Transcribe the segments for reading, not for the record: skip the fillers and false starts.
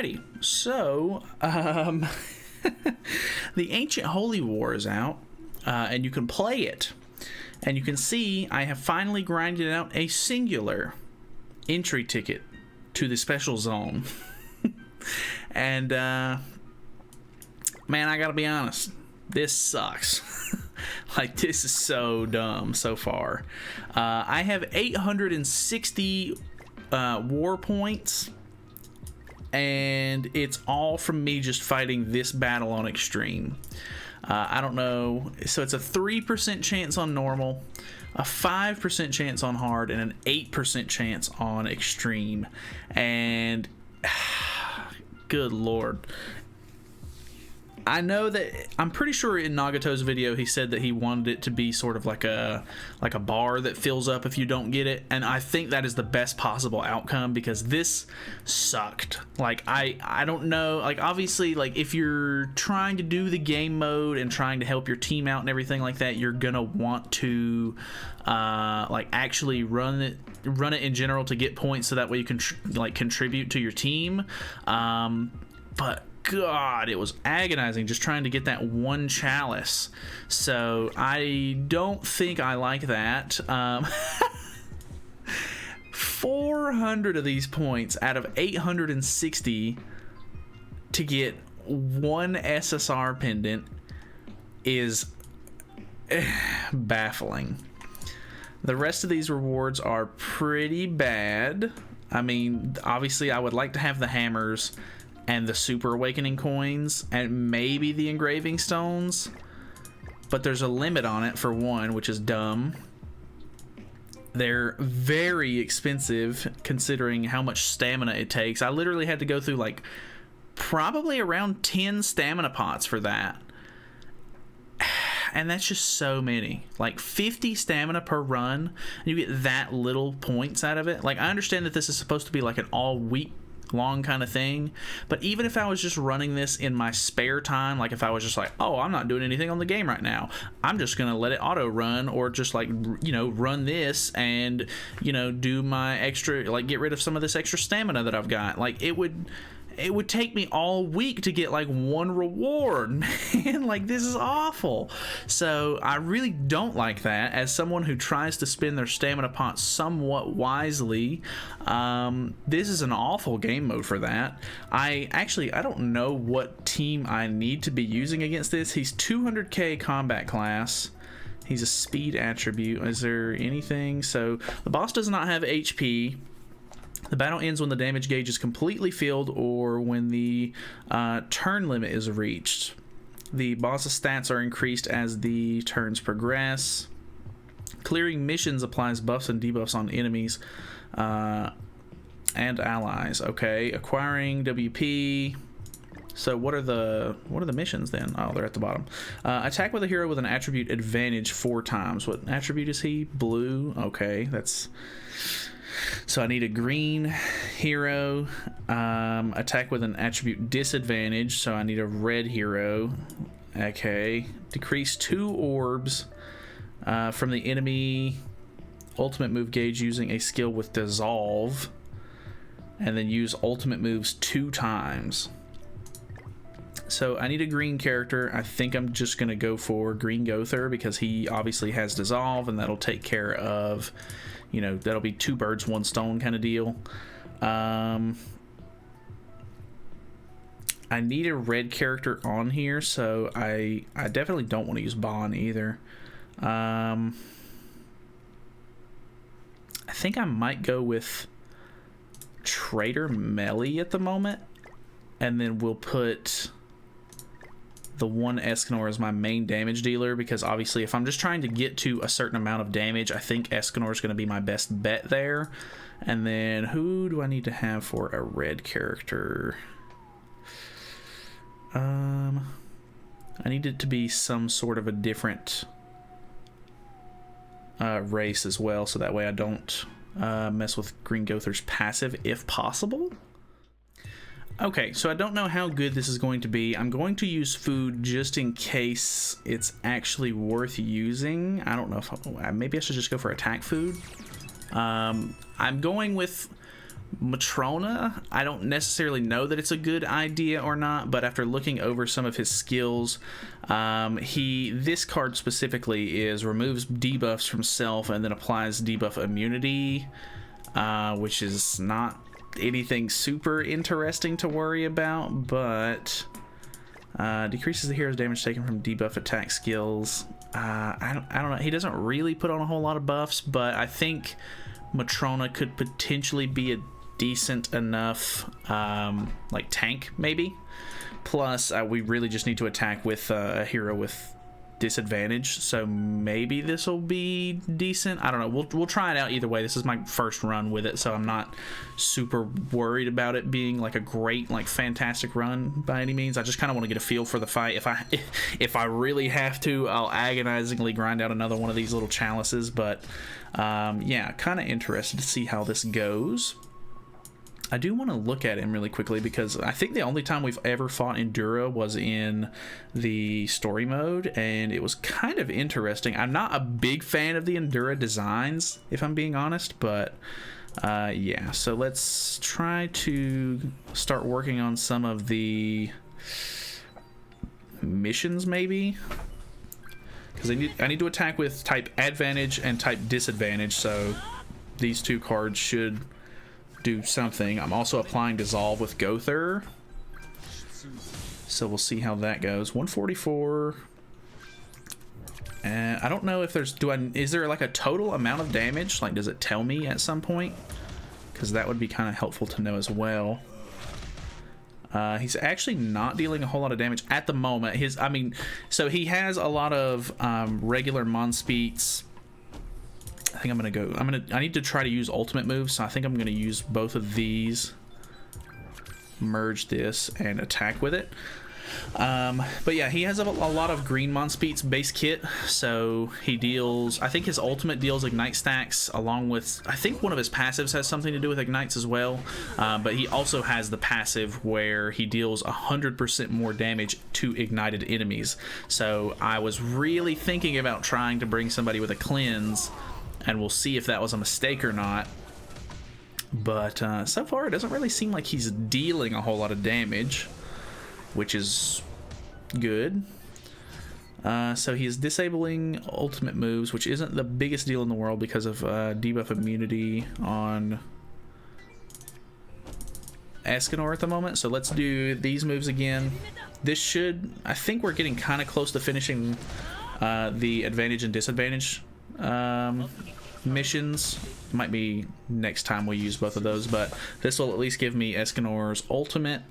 Alrighty, so the Ancient Holy War is out, and you can play it. And you can see I have finally grinded out a singular entry ticket to the special zone. And man, I gotta be honest, this sucks. Like, this is so dumb so far. I have 860 war points, and it's all from me just fighting this battle on extreme. I don't know, so it's a 3% chance on normal, a 5% chance on hard, and an 8% chance on extreme. And good lord, I know that I'm pretty sure in Nagato's video he said that he wanted it to be sort of like a bar that fills up if you don't get it, and I think that is the best possible outcome, because this sucked. Like, I don't know, like, obviously, like, if you're trying to do the game mode and trying to help your team out and everything like that, you're gonna want to like actually run it in general to get points, so that way you can like contribute to your team. But God, it was agonizing just trying to get that one chalice. So I don't think I like that. 400 of these points out of 860 to get one SSR pendant is baffling. The rest of these rewards are pretty bad. I mean, obviously I would like to have the hammers and the Super Awakening coins, and maybe the engraving stones, but there's a limit on it for one, which is dumb. They're very expensive considering how much stamina it takes. I literally had to go through like probably around 10 stamina pots for that, and that's just so many. Like 50 stamina per run, and you get that little points out of it. Like, I understand that this is supposed to be like an all week long kind of thing, but even if I was just running this in my spare time, like if I was just like, oh, I'm not doing anything on the game right now, I'm just gonna let it auto run, or just like, you know, run this and, you know, do my extra, like get rid of some of this extra stamina that I've got, like it would take me all week to get like one reward, man. Like, this is awful. So I really don't like that. As someone who tries to spend their stamina pot somewhat wisely, this is an awful game mode for that. I don't know what team I need to be using against this. He's 200k combat class. He's a speed attribute. Is there anything? So the boss does not have HP. The battle ends when the damage gauge is completely filled, or when the turn limit is reached. The boss's stats are increased as the turns progress. Clearing missions applies buffs and debuffs on enemies and allies. Okay, acquiring WP. So what are the missions then? Oh, they're at the bottom. Attack with a hero with an attribute advantage 4 times. What attribute is he? Blue. Okay, that's... So I need a green hero. Attack with an attribute disadvantage, so I need a red hero. Okay. Decrease 2 orbs from the enemy ultimate move gauge using a skill with dissolve, and then use ultimate moves 2 times. So I need a green character. I think I'm just gonna go for Green Gother, because he obviously has dissolve, and that'll take care of, you know, that'll be 2 birds 1 stone kind of deal. I need a red character on here, so I definitely don't want to use Bon either. I think I might go with Trader Melly at the moment, and then we'll put the one Escanor as my main damage dealer, because obviously if I'm just trying to get to a certain amount of damage, I think Escanor is going to be my best bet there. And then who do I need to have for a red character? I need it to be some sort of a different race as well, so that way I don't mess with Green Gother's passive if possible. Okay, so I don't know how good this is going to be. I'm going to use food just in case it's actually worth using. I don't know if maybe I should just go for attack food. I'm going with Matrona, I don't necessarily know that it's a good idea or not, but after looking over some of his skills, this card specifically is removes debuffs from self and then applies debuff immunity, which is not anything super interesting to worry about, but decreases the hero's damage taken from debuff attack skills. I don't know. He doesn't really put on a whole lot of buffs, but I think Matrona could potentially be a decent enough like tank maybe. Plus we really just need to attack with a hero with disadvantage, so maybe this will be decent. I don't know, we'll try it out either way. This is my first run with it, so I'm not super worried about it being like a great, like fantastic run by any means. I just kind of want to get a feel for the fight. If I really have to, I'll agonizingly grind out another one of these little chalices, but yeah, kind of interested to see how this goes. I do want to look at him really quickly because I think the only time we've ever fought Endura was in the story mode, and it was kind of interesting. I'm not a big fan of the Endura designs, if I'm being honest, but yeah, so let's try to start working on some of the missions maybe, because I need to attack with type advantage and type disadvantage, so these two cards should do something. I'm also applying dissolve with Gother, so we'll see how that goes. 144, and I don't know if there's is there like a total amount of damage, like does it tell me at some point, because that would be kind of helpful to know as well. He's actually not dealing a whole lot of damage at the moment. So he has a lot of regular Monspeets. I think I need to try to use ultimate moves, so I think I'm gonna use both of these, merge this, and attack with it. But yeah, he has a lot of green Monspeets base kit, so he deals, I think his ultimate deals ignite stacks, along with, I think one of his passives has something to do with ignites as well, but he also has the passive where he deals 100% more damage to ignited enemies. So I was really thinking about trying to bring somebody with a cleanse, and we'll see if that was a mistake or not. But so far it doesn't really seem like he's dealing a whole lot of damage, which is good. So he is disabling ultimate moves, which isn't the biggest deal in the world because of debuff immunity on Escanor at the moment. So let's do these moves again. This should, I think we're getting kind of close to finishing the advantage and disadvantage missions. Might be next time we use both of those, but this will at least give me Escanor's ultimate,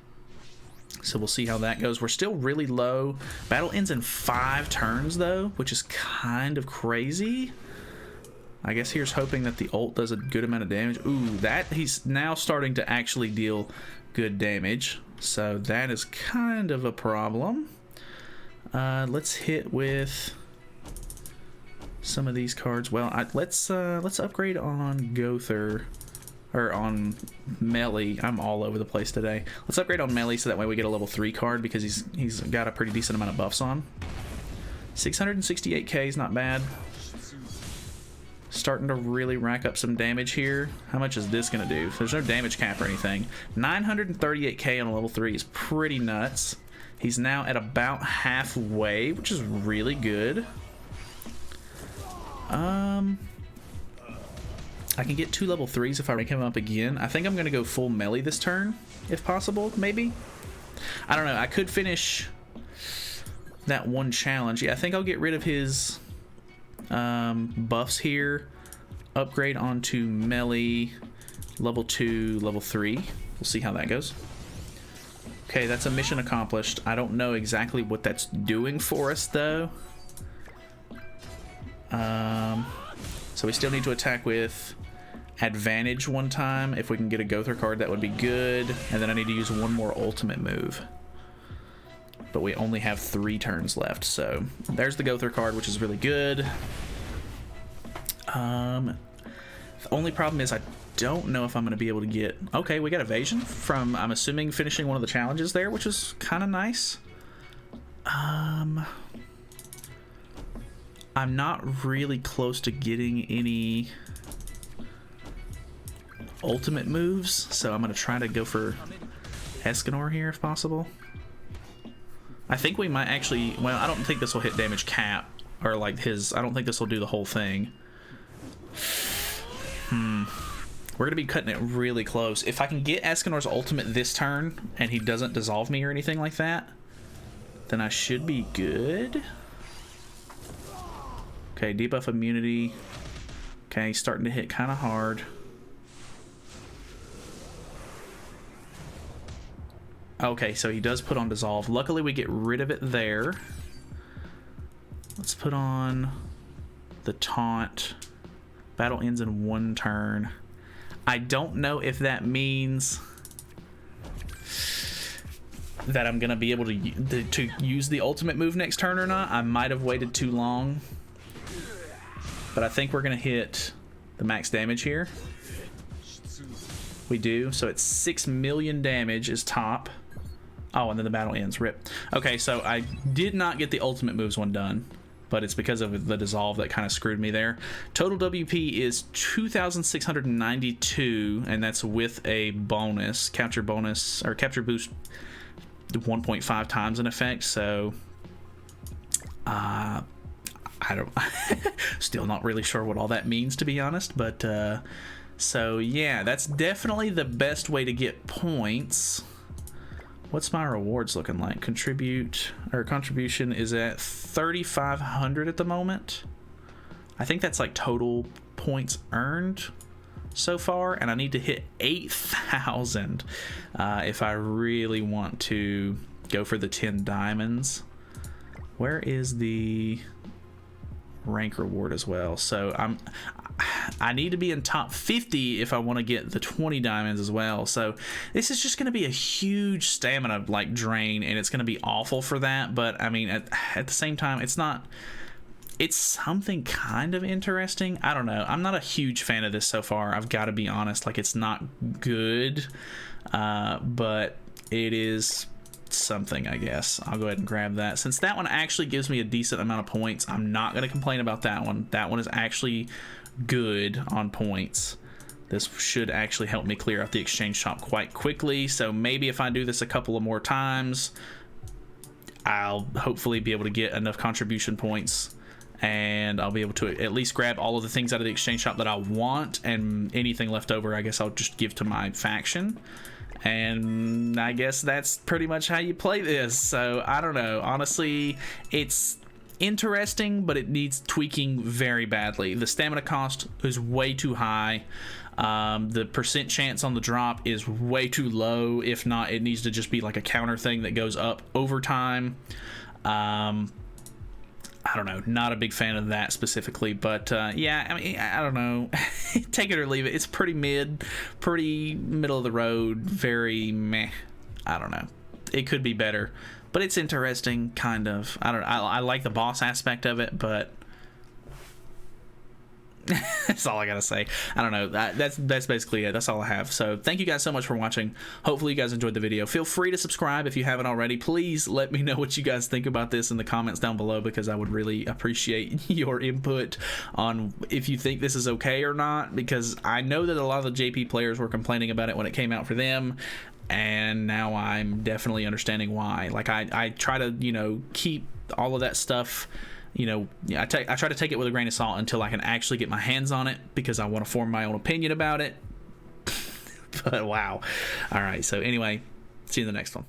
so we'll see how that goes. We're still really low. Battle ends in 5 turns though, which is kind of crazy. I guess here's hoping that the ult does a good amount of damage. Ooh, that he's now starting to actually deal good damage, so that is kind of a problem. Let's hit with some of these cards. Well, let's upgrade on Gother, or on Melee. I'm all over the place today. Let's upgrade on Melee so that way we get a level 3 card, because he's got a pretty decent amount of buffs on. 668k is not bad. Starting to really rack up some damage here. How much is this gonna do? There's no damage cap or anything. 938k on a level 3 is pretty nuts. He's now at about halfway, which is really good. I can get 2 level 3s if I rank him up again. I think I'm gonna go full Melee this turn, if possible, maybe. I don't know, I could finish that one challenge. Yeah, I think I'll get rid of his buffs here, upgrade onto Melee, level 2, level 3. We'll see how that goes. Okay, that's a mission accomplished. I don't know exactly what that's doing for us though. So we still need to attack with advantage one time. If we can get a Gother card, that would be good. And then I need to use one more ultimate move. But we only have 3 turns left, so there's the Gother card, which is really good. The only problem is I don't know if I'm going to be able to get... Okay, we got evasion from, I'm assuming, finishing one of the challenges there, which is kind of nice. I'm not really close to getting any ultimate moves, so I'm gonna try to go for Escanor here if possible. I think we might actually, well, I don't think this will hit damage cap, or like his, I don't think this will do the whole thing. We're gonna be cutting it really close. If I can get Escanor's ultimate this turn and he doesn't dissolve me or anything like that, then I should be good. Okay, debuff immunity. Okay, starting to hit kind of hard. Okay, so he does put on dissolve. Luckily we get rid of it there. Let's put on the taunt. Battle ends in 1 turn. I don't know if that means that I'm gonna be able to use the ultimate move next turn or not. I might have waited too long, but I think we're gonna hit the max damage here. We do, so it's 6 million damage is top. Oh, and then the battle ends. Rip. Okay, so I did not get the ultimate moves one done, but it's because of the dissolve that kind of screwed me there. Total WP is 2,692, and that's with a bonus. Capture bonus, or capture boost 1.5 times in effect, so I don't still not really sure what all that means, to be honest, but so yeah, that's definitely the best way to get points. What's my rewards looking like? Contribution is at 3,500 at the moment. I think that's like total points earned so far, and I need to hit 8,000 if I really want to go for the 10 diamonds. Where is the rank reward as well? So I need to be in top 50 if I want to get the 20 diamonds as well. So this is just going to be a huge stamina like drain, and it's going to be awful for that. But I mean, at the same time, it's not. It's something kind of interesting. I don't know. I'm not a huge fan of this so far. I've got to be honest. Like, it's not good, but it is something, I guess. I'll go ahead and grab that. Since that one actually gives me a decent amount of points, I'm not going to complain about that one. That one is actually good on points. This should actually help me clear out the exchange shop quite quickly. So maybe if I do this a couple of more times, I'll hopefully be able to get enough contribution points, and I'll be able to at least grab all of the things out of the exchange shop that I want, and anything left over, I guess I'll just give to my faction. And I guess that's pretty much how you play this. So I don't know. Honestly, it's interesting, but it needs tweaking very badly. The stamina cost is way too high. The percent chance on the drop is way too low. If not, it needs to just be like a counter thing that goes up over time. I don't know, not a big fan of that specifically, but yeah, I mean, I don't know. Take it or leave it. It's pretty mid, pretty middle of the road, very meh. I don't know. It could be better, but it's interesting, kind of. I like the boss aspect of it, but that's all I gotta say. I don't know. That's basically it. That's all I have. So thank you guys so much for watching. Hopefully you guys enjoyed the video. Feel free to subscribe if you haven't already. Please let me know what you guys think about this in the comments down below, because I would really appreciate your input on if you think this is okay or not, because I know that a lot of the JP players were complaining about it when it came out for them, and now I'm definitely understanding why. Like, I try to, you know, keep all of that stuff, you know, I try to take it with a grain of salt until I can actually get my hands on it, because I want to form my own opinion about it. But wow. All right, so anyway, see you in the next one.